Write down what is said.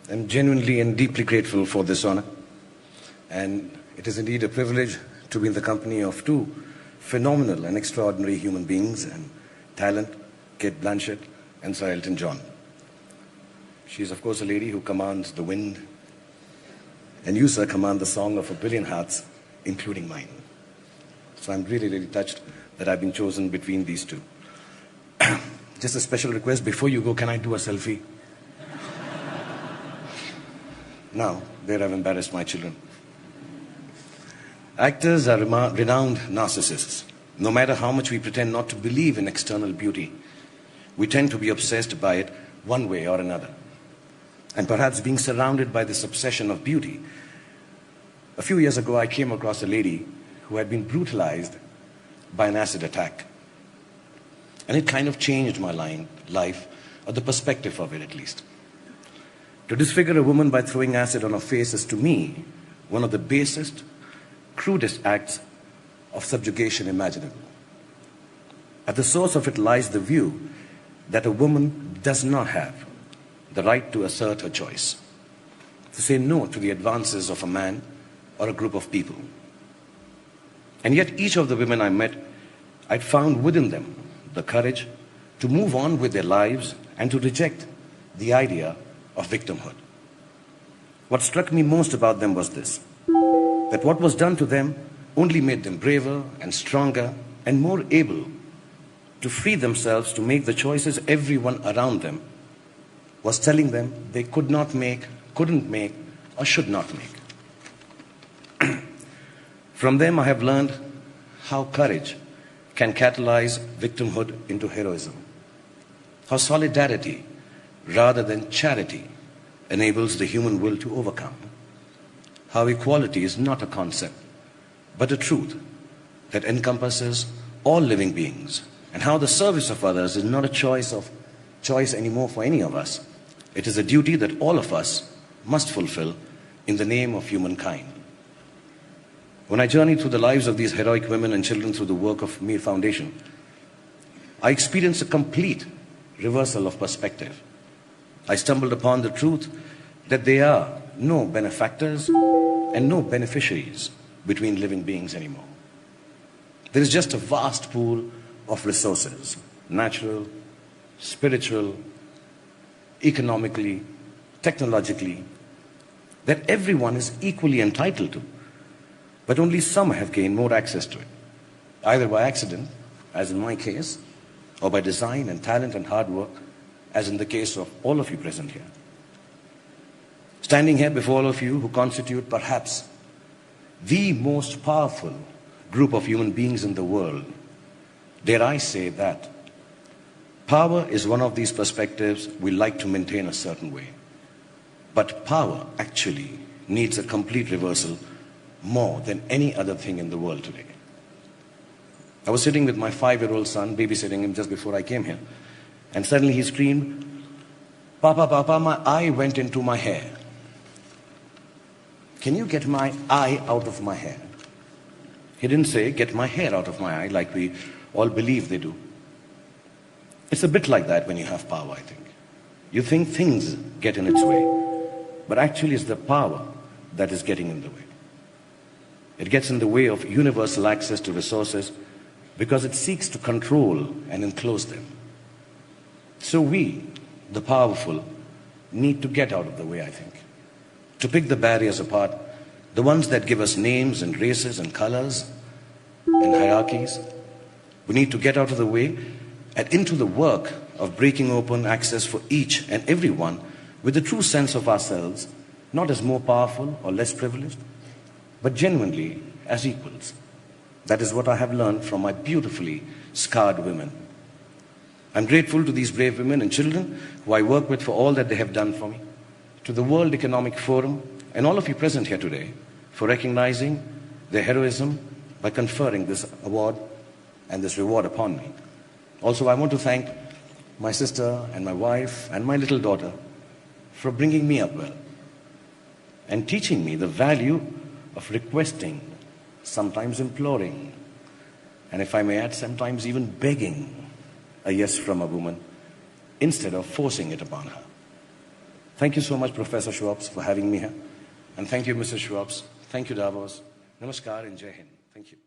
I'm genuinely and deeply grateful for this honor. And it is indeed a privilege to be in the company of two phenomenal and extraordinary human beings and talent, Kate Blanchett and Sir Elton John. She is, of course, a lady who commands the wind, and you, sir, command the song of a billion hearts, including mine. So I'm really, really touched that I've been chosen between these two. Just a special request, before you go, can I do a selfie? Now, there I've embarrassed my children. Actors are renowned narcissists. No matter how much we pretend not to believe in external beauty, we tend to be obsessed by it one way or another. And perhaps being surrounded by this obsession of beauty, a few years ago I came across a lady who had been brutalized by an acid attack. And it kind of changed my life, or the perspective of it at least. To disfigure a woman by throwing acid on her face is, to me, one of the basest, crudest acts of subjugation imaginable. At the source of it lies the view that a woman does not have the right to assert her choice, to say no to the advances of a man or a group of people. And yet each of the women I met, I'd found within them the courage to move on with their lives and to reject the idea of victimhood. What struck me most about them was this, that what was done to them only made them braver and stronger and more able to free themselves to make the choices everyone around them was telling them they could not make, couldn't make, or should not make. From them I have learned how courage can catalyze victimhood into heroism, how solidarity rather than charity enables the human will to overcome, how equality is not a concept but a truth that encompasses all living beings, and how the service of others is not a choice anymore for any of us. It is a duty that all of us must fulfill in the name of humankind. When I journeyed through the lives of these heroic women and children through the work of Mir Foundation, I experienced a complete reversal of perspective. I stumbled upon the truth that there are no benefactors and no beneficiaries between living beings anymore. There is just a vast pool of resources, natural, spiritual, economically, technologically, that everyone is equally entitled to, but only some have gained more access to it, either by accident, as in my case, or by design and talent and hard work, as in the case of all of you present here. Standing here before all of you who constitute perhaps the most powerful group of human beings in the world, dare I say that power is one of these perspectives we like to maintain a certain way. But power actually needs a complete reversal more than any other thing in the world today. I was sitting with my 5-year-old son, babysitting him just before I came here, and suddenly he screamed, "Papa, Papa, my eye went into my hair. Can you get my eye out of my hair?" He didn't say, "Get my hair out of my eye," like we all believe they do. It's a bit like that when you have power, I think. You think things get in its way, but actually it's the power that is getting in the way. It gets in the way of universal access to resources because it seeks to control and enclose them. So we, the powerful, need to get out of the way, I think. To pick the barriers apart, the ones that give us names and races and colors and hierarchies. We need to get out of the way and into the work of breaking open access for each and everyone with a true sense of ourselves, not as more powerful or less privileged, but genuinely as equals. That is what I have learned from my beautifully scarred women. I'm grateful to these brave women and children who I work with for all that they have done for me, to the World Economic Forum and all of you present here today for recognizing their heroism by conferring this award and this reward upon me. Also, I want to thank my sister and my wife and my little daughter for bringing me up well and teaching me the value of requesting, sometimes imploring, and if I may add, sometimes even begging a yes from a woman instead of forcing it upon her. Thank you so much, Professor Schwartz, for having me here. And thank you, Mr. Schwartz. Thank you, Davos. Namaskar and Jai Hind. Thank you.